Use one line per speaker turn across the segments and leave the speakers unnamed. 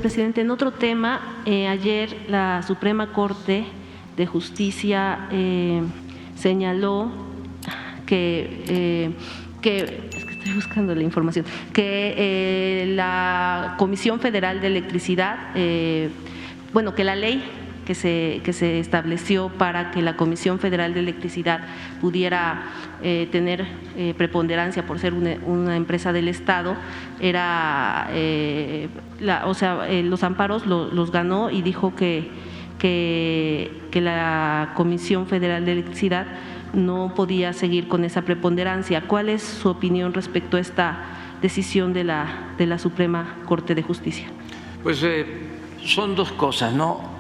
presidente. En otro tema, ayer la Suprema Corte de Justicia señaló que estoy buscando la información, que la Comisión Federal de Electricidad, que la ley que se estableció para que la Comisión Federal de Electricidad pudiera tener preponderancia por ser una empresa del Estado, era, los amparos los ganó y dijo que la Comisión Federal de Electricidad no podía seguir con esa preponderancia. ¿Cuál es su opinión respecto a esta decisión de la Suprema Corte de Justicia?
Pues son dos cosas, ¿no?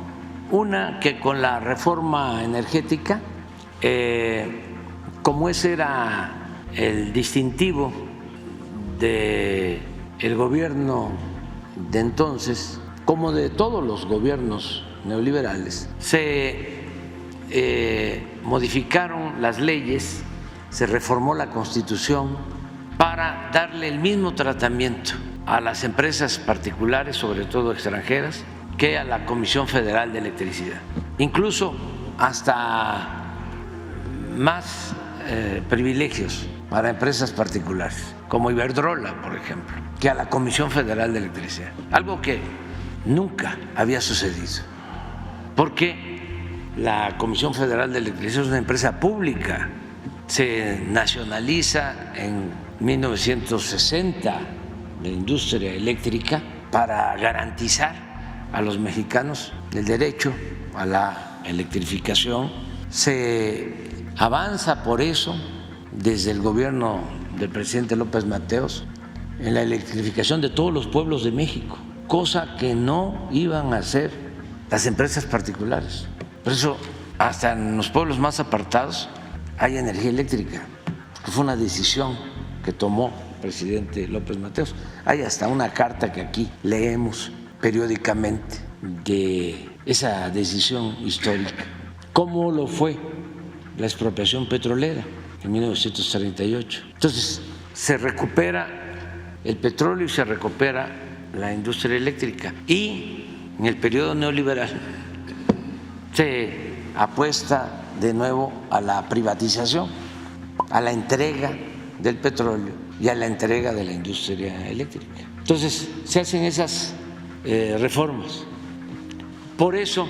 Una, que con la reforma energética, como ese era el distintivo del gobierno de entonces, como de todos los gobiernos neoliberales, se modificaron las leyes, se reformó la Constitución para darle el mismo tratamiento a las empresas particulares, sobre todo extranjeras, que a la Comisión Federal de Electricidad. Incluso hasta más privilegios para empresas particulares, como Iberdrola, por ejemplo, que a la Comisión Federal de Electricidad. Algo que nunca había sucedido, porque la Comisión Federal de Electricidad es una empresa pública, se nacionaliza en 1960 la industria eléctrica para garantizar a los mexicanos el derecho a la electrificación. Se avanza por eso desde el gobierno del presidente López Mateos en la electrificación de todos los pueblos de México, cosa que no iban a hacer las empresas particulares. Por eso, hasta en los pueblos más apartados hay energía eléctrica, porque fue una decisión que tomó el presidente López Mateos. Hay hasta una carta que aquí leemos periódicamente de esa decisión histórica, como lo fue la expropiación petrolera en 1938. Entonces, se recupera el petróleo y se recupera la industria eléctrica. Y en el periodo neoliberal se apuesta de nuevo a la privatización, a la entrega del petróleo y a la entrega de la industria eléctrica. Entonces, se hacen esas reformas. Por eso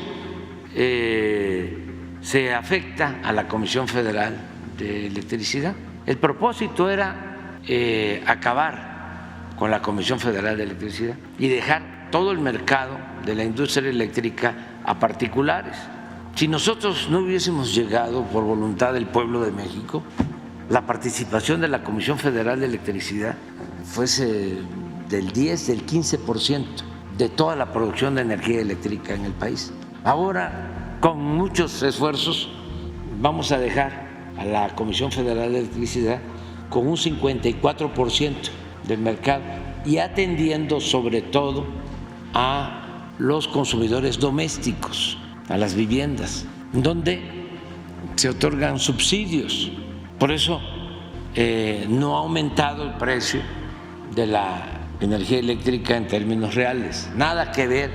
se afecta a la Comisión Federal de Electricidad. El propósito era acabar con la Comisión Federal de Electricidad y dejar todo el mercado de la industria eléctrica a particulares. Si nosotros no hubiésemos llegado por voluntad del pueblo de México, la participación de la Comisión Federal de Electricidad fuese del 10, del 15% de toda la producción de energía eléctrica en el país. Ahora, con muchos esfuerzos, vamos a dejar a la Comisión Federal de Electricidad con un 54% del mercado y atendiendo sobre todo a los consumidores domésticos, a las viviendas, donde se otorgan subsidios. Por eso no ha aumentado el precio de la energía eléctrica en términos reales. Nada que ver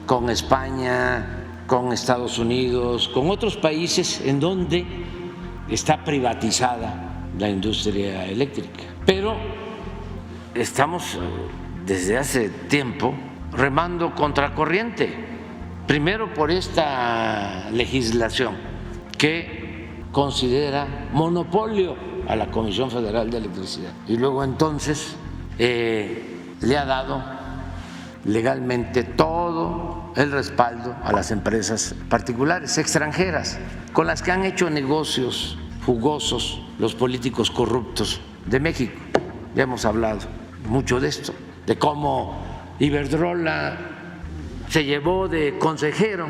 con España, con Estados Unidos, con otros países en donde está privatizada la industria eléctrica. Pero estamos desde hace tiempo remando contracorriente. Primero por esta legislación que considera monopolio a la Comisión Federal de Electricidad y luego entonces le ha dado legalmente todo el respaldo a las empresas particulares extranjeras con las que han hecho negocios jugosos los políticos corruptos de México. Ya hemos hablado mucho de esto, de cómo Iberdrola se llevó de consejero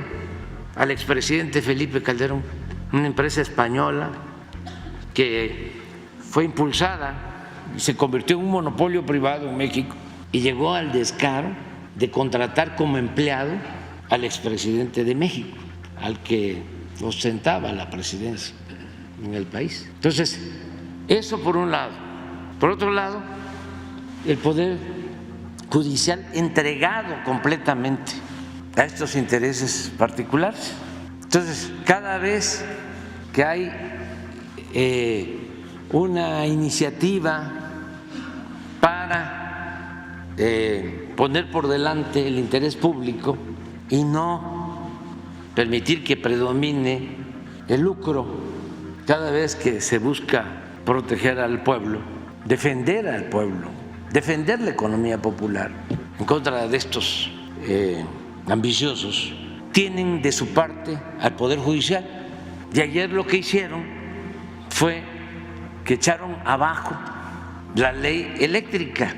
al expresidente Felipe Calderón, una empresa española que fue impulsada y se convirtió en un monopolio privado en México y llegó al descaro de contratar como empleado al expresidente de México, al que ostentaba la presidencia en el país. Entonces, eso por un lado. Por otro lado, el Poder judicial entregado completamente a estos intereses particulares. Entonces, cada vez que hay una iniciativa para poner por delante el interés público y no permitir que predomine el lucro, cada vez que se busca proteger al pueblo, defender al pueblo, defender la economía popular en contra de estos ambiciosos, tienen de su parte al Poder Judicial. Y ayer lo que hicieron fue que echaron abajo la ley eléctrica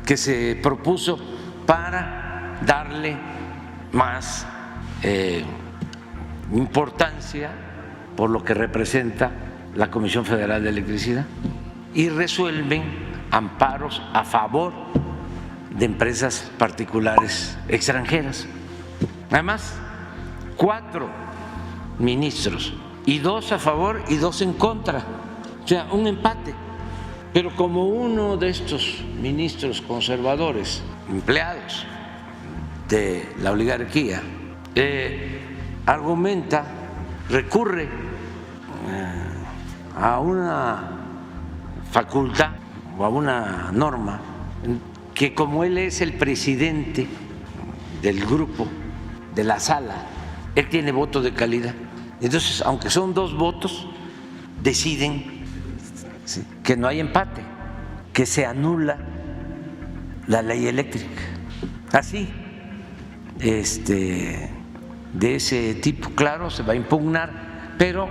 que se propuso para darle más importancia por lo que representa la Comisión Federal de Electricidad, y resuelven amparos a favor de empresas particulares extranjeras. Además, 4 ministros, y 2 a favor y 2 en contra, o sea, un empate. Pero como uno de estos ministros conservadores, empleados de la oligarquía, argumenta, recurre a una facultad o a una norma que, como él es el presidente del grupo, de la sala, él tiene voto de calidad. Entonces, aunque son 2 votos, deciden que no hay empate, que se anula la ley eléctrica. Así, de ese tipo, claro, se va a impugnar, pero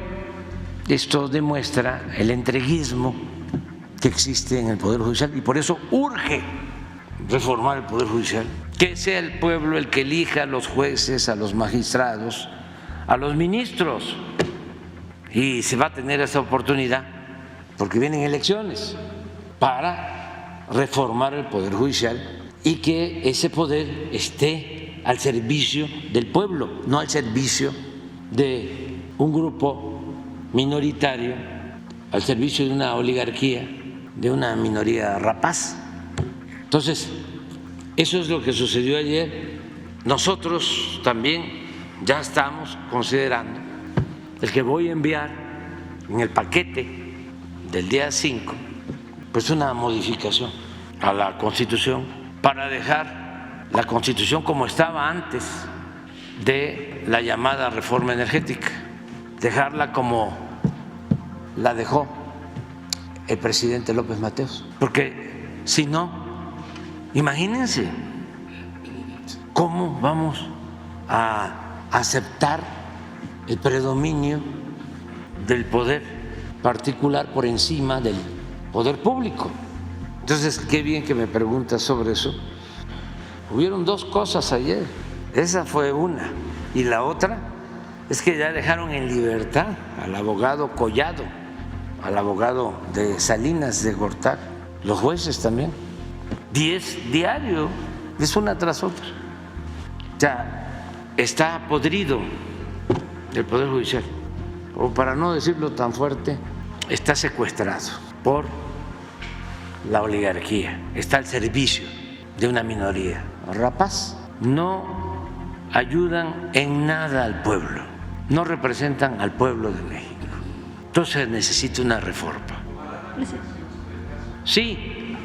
esto demuestra el entreguismo que existe en el Poder Judicial, y por eso urge reformar el Poder Judicial, que sea el pueblo el que elija a los jueces, a los magistrados, a los ministros, y se va a tener esa oportunidad porque vienen elecciones para reformar el Poder Judicial y que ese poder esté al servicio del pueblo, no al servicio de un grupo minoritario, al servicio de una oligarquía, de una minoría rapaz. Entonces, eso es lo que sucedió ayer. Nosotros también ya estamos considerando el que voy a enviar en el paquete del día 5, pues una modificación a la Constitución para dejar la Constitución como estaba antes de la llamada reforma energética, dejarla como la dejó el presidente López Mateos, porque si no, imagínense cómo vamos a aceptar el predominio del poder particular por encima del poder público. Entonces, qué bien que me preguntas sobre eso. Hubieron 2 cosas ayer, esa fue una, y la otra es que ya dejaron en libertad al abogado Collado, al abogado de Salinas de Gortari, los jueces también, 10 diarios, es una tras otra. Ya está podrido el Poder Judicial, o para no decirlo tan fuerte, está secuestrado por la oligarquía, está al servicio de una minoría rapaz. No ayudan en nada al pueblo, no representan al pueblo de México. Entonces necesita una reforma. Sí,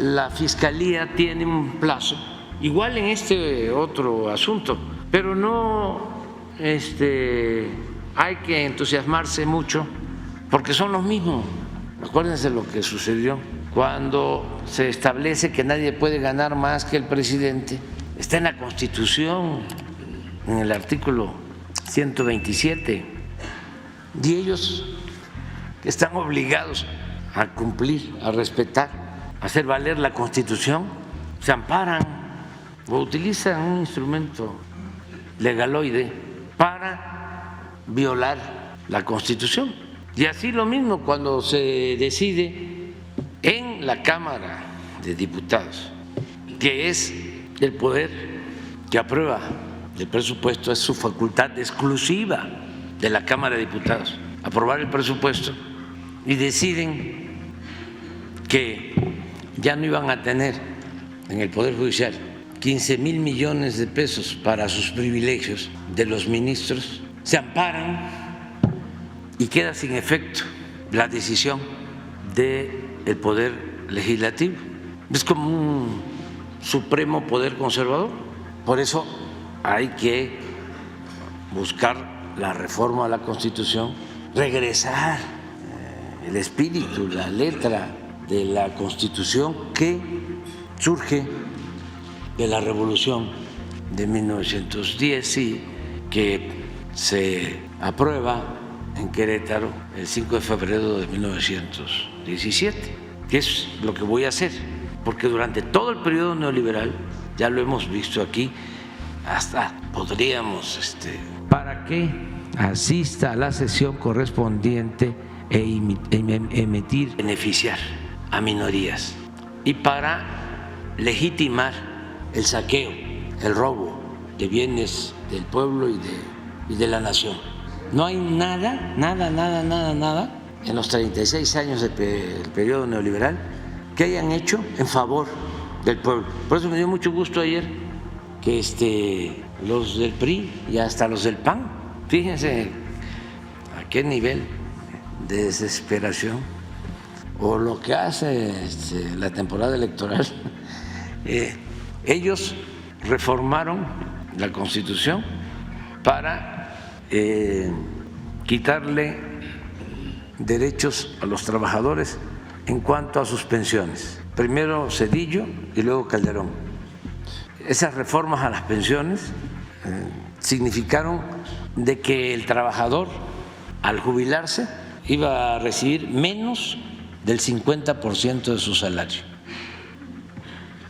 la Fiscalía tiene un plazo, igual en este otro asunto, pero no hay que entusiasmarse mucho porque son los mismos. Acuérdense lo que sucedió cuando se establece que nadie puede ganar más que el presidente. Está en la Constitución, en el artículo 127, y ellos están obligados a cumplir, a respetar, a hacer valer la Constitución, se amparan o utilizan un instrumento legaloide para violar la Constitución. Y así lo mismo cuando se decide en la Cámara de Diputados, que es el poder que aprueba el presupuesto, es su facultad exclusiva de la Cámara de Diputados, aprobar el presupuesto, y deciden que ya no iban a tener en el Poder Judicial 15,000 millones de pesos para sus privilegios de los ministros, se amparan y queda sin efecto la decisión del Poder Legislativo. Es como un supremo poder conservador. Por eso hay que buscar la reforma a la Constitución, regresar el espíritu, la letra de la Constitución que surge de la Revolución de 1910 y que se aprueba en Querétaro el 5 de febrero de 1917, que es lo que voy a hacer, porque durante todo el periodo neoliberal, ya lo hemos visto aquí, hasta podríamos, para que asista a la sesión correspondiente e emitir, beneficiar a minorías y para legitimar el saqueo, el robo de bienes del pueblo y de la nación. No hay nada en los 36 años del periodo neoliberal que hayan hecho en favor del pueblo. Por eso me dio mucho gusto ayer que los del PRI y hasta los del PAN, fíjense a qué nivel de desesperación o lo que hace la temporada electoral. Ellos reformaron la Constitución para quitarle derechos a los trabajadores en cuanto a sus pensiones. Primero Zedillo y luego Calderón. Esas reformas a las pensiones significaron de que el trabajador al jubilarse iba a recibir menos del 50% de su salario.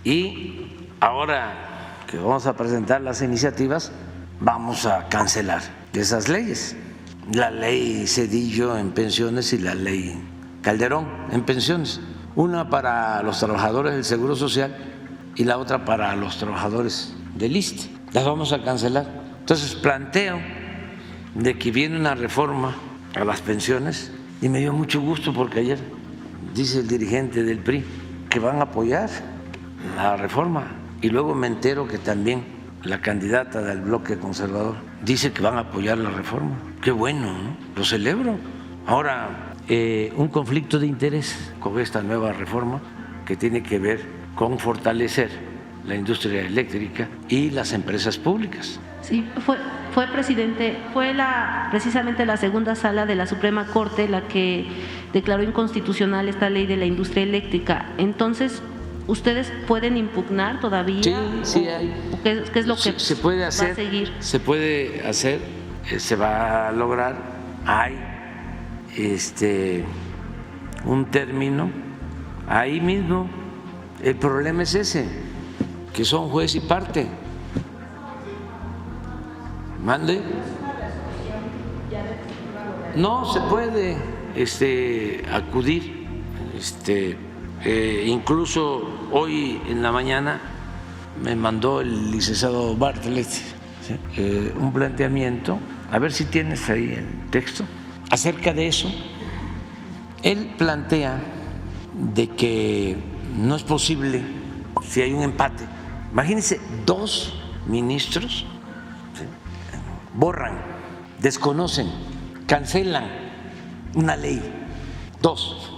Y ahora que vamos a presentar las iniciativas, vamos a cancelar esas leyes. La ley Zedillo en pensiones y la ley Calderón en pensiones. Una para los trabajadores del Seguro Social y la otra para los trabajadores del ISSSTE. Las vamos a cancelar. Entonces planteo de que viene una reforma a las pensiones y me dio mucho gusto porque ayer dice el dirigente del PRI que van a apoyar la reforma y luego me entero que también la candidata del bloque conservador dice que van a apoyar la reforma. Qué bueno, ¿no? Lo celebro. Ahora, un conflicto de interés con esta nueva reforma que tiene que ver con fortalecer la industria eléctrica y las empresas públicas.
Sí, fue presidente, precisamente la segunda sala de la Suprema Corte la que declaró inconstitucional esta ley de la industria eléctrica. Entonces, ¿ustedes pueden impugnar todavía?
Sí hay.
¿Qué es lo que
se puede hacer,
va a seguir?
Se puede hacer, se va a lograr. Hay un término ahí mismo. El problema es ese, que son juez y parte. Mande. No se puede acudir. Incluso hoy en la mañana me mandó el licenciado Bartlett un planteamiento, a ver si tienes ahí el texto, acerca de eso. Él plantea de que no es posible si hay un empate. Imagínense, 2 ministros borran, desconocen, cancelan una ley. 2.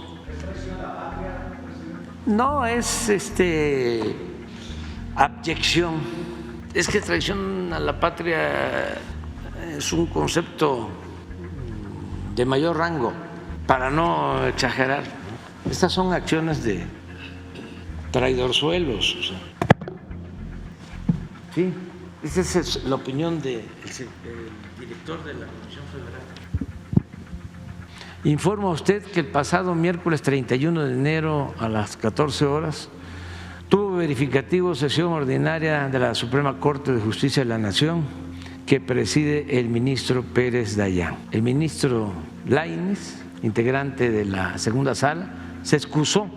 No es abyección, es que traición a la patria es un concepto de mayor rango, para no exagerar. Estas son acciones de traidorzuelos. O sea. Sí, esa es la opinión del director de la Comisión Federal. Informa a usted que el pasado miércoles 31 de enero a las 14 horas tuvo verificativo sesión ordinaria de la Suprema Corte de Justicia de la Nación que preside el ministro Pérez Dayán. El ministro Lainez, integrante de la segunda sala, se excusó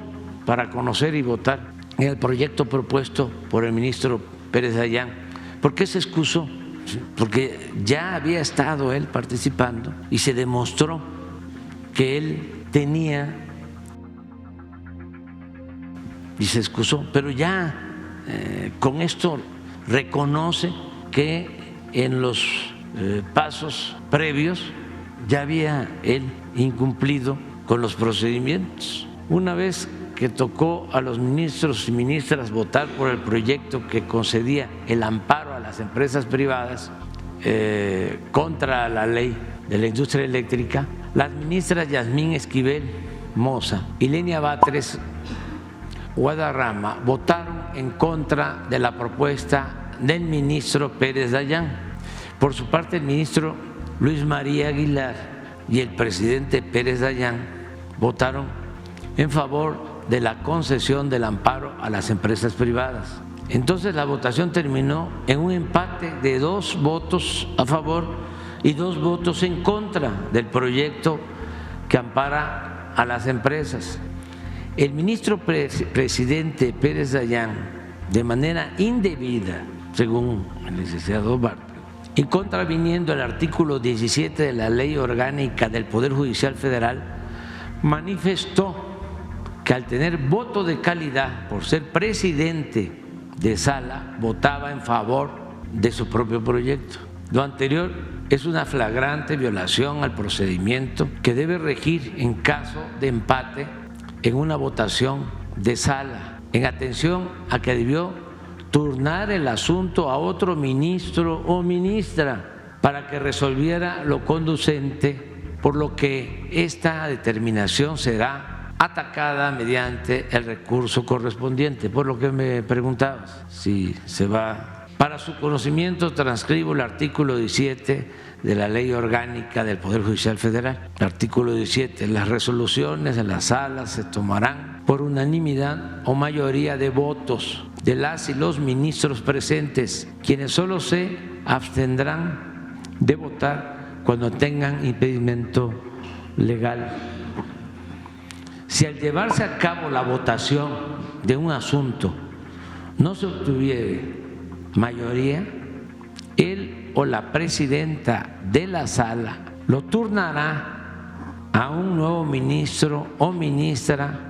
para conocer y votar el proyecto propuesto por el ministro Pérez Dayán. ¿Por qué se excusó? Porque ya había estado él participando y se demostró que él tenía, y se excusó, pero ya con esto reconoce que en los pasos previos ya había él incumplido con los procedimientos. Una vez que tocó a los ministros y ministras votar por el proyecto que concedía el amparo a las empresas privadas contra la ley de la industria eléctrica, las ministras Yasmín Esquivel Moza y Lenia Batres Guadarrama votaron en contra de la propuesta del ministro Pérez Dayán. Por su parte, el ministro Luis María Aguilar y el presidente Pérez Dayán votaron en favor de la concesión del amparo a las empresas privadas. Entonces la votación terminó en un empate de 2 votos a favor y 2 votos en contra del proyecto que ampara a las empresas. El ministro presidente Pérez Dayán, de manera indebida, según el licenciado Bartlett, y contraviniendo el artículo 17 de la Ley Orgánica del Poder Judicial Federal, manifestó que al tener voto de calidad por ser presidente de sala, votaba en favor de su propio proyecto. Lo anterior es una flagrante violación al procedimiento que debe regir en caso de empate en una votación de sala, en atención a que debió turnar el asunto a otro ministro o ministra para que resolviera lo conducente, por lo que esta determinación será atacada mediante el recurso correspondiente. Por lo que me preguntabas si se va. Para su conocimiento transcribo el artículo 17 de la Ley Orgánica del Poder Judicial Federal. El artículo 17, las resoluciones en las salas se tomarán por unanimidad o mayoría de votos de las y los ministros presentes, quienes solo se abstendrán de votar cuando tengan impedimento legal. Si al llevarse a cabo la votación de un asunto no se obtuviere mayoría, él o la presidenta de la sala lo turnará a un nuevo ministro o ministra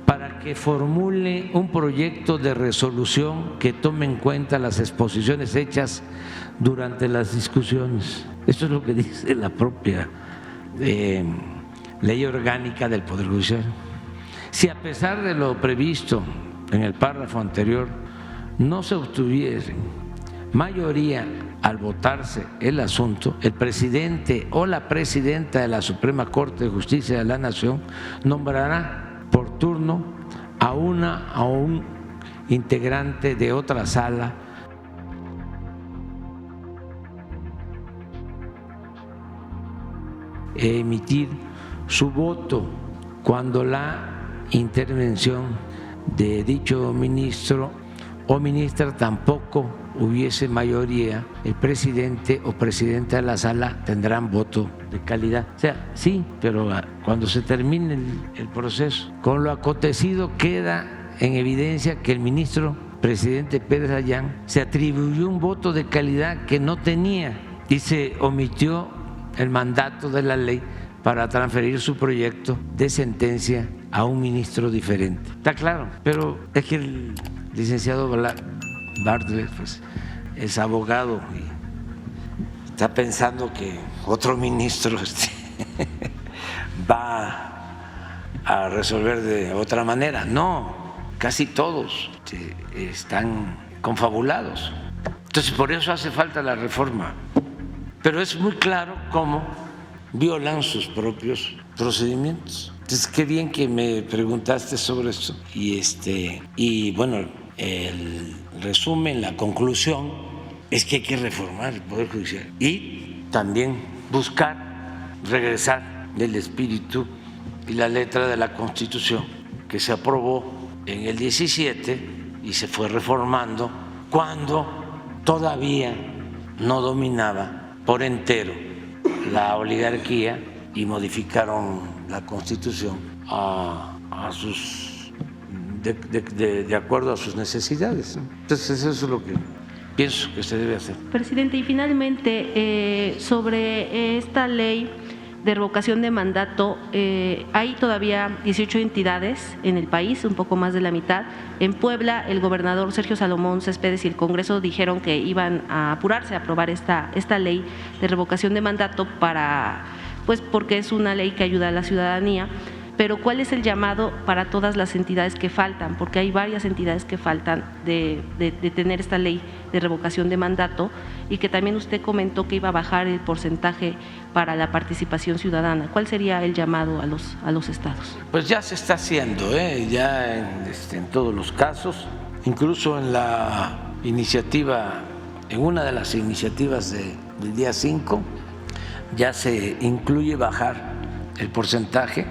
para que formule un proyecto de resolución que tome en cuenta las exposiciones hechas durante las discusiones. Esto es lo que dice la propia Ley Orgánica del Poder Judicial. Si a pesar de lo previsto en el párrafo anterior no se obtuviese mayoría al votarse el asunto, el presidente o la presidenta de la Suprema Corte de Justicia de la Nación nombrará por turno a una o un integrante de otra sala e emitir su voto cuando la intervención de dicho ministro o ministra tampoco hubiese mayoría. El presidente o presidenta de la sala tendrán voto de calidad. O sea, sí, pero cuando se termine el proceso, con lo acontecido queda en evidencia que el ministro presidente Pérez Dayán se atribuyó un voto de calidad que no tenía y se omitió el mandato de la ley para transferir su proyecto de sentencia a un ministro diferente. Está claro, pero es que el licenciado Bartlett pues, es abogado y está pensando que otro ministro va a resolver de otra manera. No, casi todos están confabulados. Entonces, por eso hace falta la reforma. Pero es muy claro cómo violan sus propios procedimientos. Entonces, qué bien que me preguntaste sobre esto. Y bueno, el resumen, la conclusión es que hay que reformar el Poder Judicial y también buscar regresar el espíritu y la letra de la Constitución que se aprobó en el 17 y se fue reformando cuando todavía no dominaba por entero la oligarquía y modificaron la Constitución de acuerdo a sus necesidades. Entonces eso es lo que pienso que se debe hacer.
Presidente, y finalmente sobre esta ley de revocación de mandato, hay todavía 18 entidades en el país, un poco más de la mitad. En Puebla, el gobernador Sergio Salomón Céspedes y el Congreso dijeron que iban a apurarse a aprobar esta ley de revocación de mandato porque es una ley que ayuda a la ciudadanía. Pero ¿cuál es el llamado para todas las entidades que faltan? Porque hay varias entidades que faltan de tener esta ley de revocación de mandato, y que también usted comentó que iba a bajar el porcentaje para la participación ciudadana. ¿Cuál sería el llamado a los estados?
Pues ya se está haciendo, ya en todos los casos, incluso en la iniciativa, en una de las iniciativas del día 5, ya se incluye bajar el porcentaje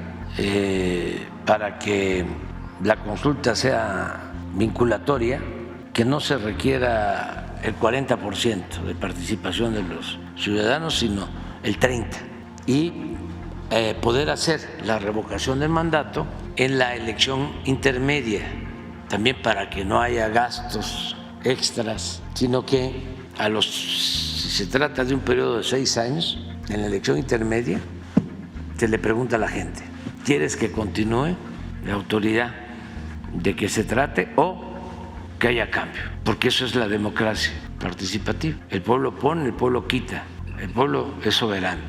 para que la consulta sea vinculatoria, que no se requiera el 40% de participación de los ciudadanos, sino el 30%, y poder hacer la revocación del mandato en la elección intermedia, también para que no haya gastos extras, sino que si se trata de un periodo de 6 años, en la elección intermedia se le pregunta a la gente: ¿quieres que continúe la autoridad de que se trate o que haya cambio? Porque eso es la democracia participativa. El pueblo pone, el pueblo quita, el pueblo es soberano.